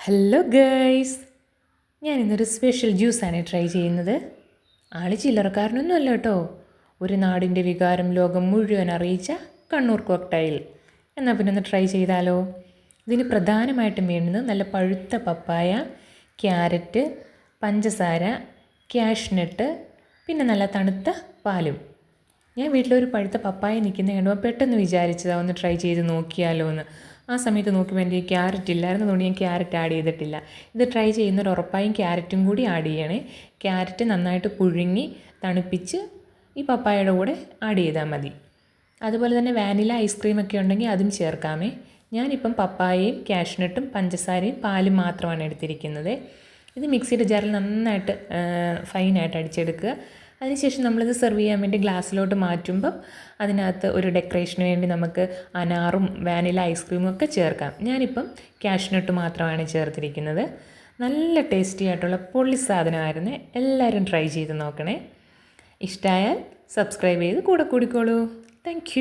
Hello guys, ഞാനിന്നൊരു special ജ്യൂസാണ് try ചെയ്യുന്നത്. ആള് ചില്ലറക്കാരനൊന്നും അല്ല കേട്ടോ. ഒരു നാടിൻ്റെ വികാരം ലോകം മുഴുവൻ അറിയിച്ച കണ്ണൂർ കോക്ടൈൽ. എന്നാൽ പിന്നെ ഒന്ന് ട്രൈ ചെയ്താലോ? ഇതിന് പ്രധാനമായിട്ടും വേണ്ടുന്നത് നല്ല പഴുത്ത പപ്പായ, ക്യാരറ്റ്, പഞ്ചസാര, ക്യാഷ്നട്ട്, പിന്നെ നല്ല തണുത്ത പാലും. ഞാൻ വീട്ടിലൊരു പഴുത്ത പപ്പായ നിൽക്കുന്ന കണ്ടുമ്പോൾ പെട്ടെന്ന് വിചാരിച്ചതാണ് ഒന്ന് ട്രൈ ചെയ്ത് നോക്കിയാലോ എന്ന്. ആ സമയത്ത് നോക്കുമ്പോൾ എൻ്റെ ക്യാരറ്റ് ഇല്ലായിരുന്നു, അതുകൊണ്ട് ഞാൻ ക്യാരറ്റ് ആഡ് ചെയ്തിട്ടില്ല. ഇത് ട്രൈ ചെയ്യുന്നവർ ഉറപ്പായും ക്യാരറ്റും കൂടി ആഡ് ചെയ്യണേ. ക്യാരറ്റ് നന്നായിട്ട് പുഴുങ്ങി തണുപ്പിച്ച് ഈ പപ്പായയുടെ കൂടെ ആഡ് ചെയ്താൽ മതി. അതുപോലെ തന്നെ വാനില ഐസ്ക്രീമൊക്കെ ഉണ്ടെങ്കിൽ അതും ചേർക്കാമേ. ഞാനിപ്പം പപ്പായയും ക്യാഷ്നട്ടും പഞ്ചസാരയും പാലും മാത്രമാണ് എടുത്തിരിക്കുന്നത്. ഇത് മിക്സിയുടെ ജാറിൽ നന്നായിട്ട് ഫൈനായിട്ട് അടിച്ചെടുക്കുക. അതിനുശേഷം നമ്മളിത് സെർവ് ചെയ്യാൻ വേണ്ടി ഗ്ലാസ്സിലോട്ട് മാറ്റുമ്പം അതിനകത്ത് ഒരു ഡെക്കറേഷന് വേണ്ടി നമുക്ക് അനാറും വാനില ഐസ്ക്രീമും ഒക്കെ ചേർക്കാം. ഞാനിപ്പം ക്യാഷ്നട്ട് മാത്രമാണ് ചേർത്തിരിക്കുന്നത്. നല്ല ടേസ്റ്റി ആയിട്ടുള്ള പൊള്ളി സാധനമായിരുന്നു. എല്ലാവരും ട്രൈ ചെയ്ത് നോക്കണേ. ഇഷ്ടമായാൽ സബ്സ്ക്രൈബ് ചെയ്ത് കൂടെ കൂടിക്കോളൂ. താങ്ക്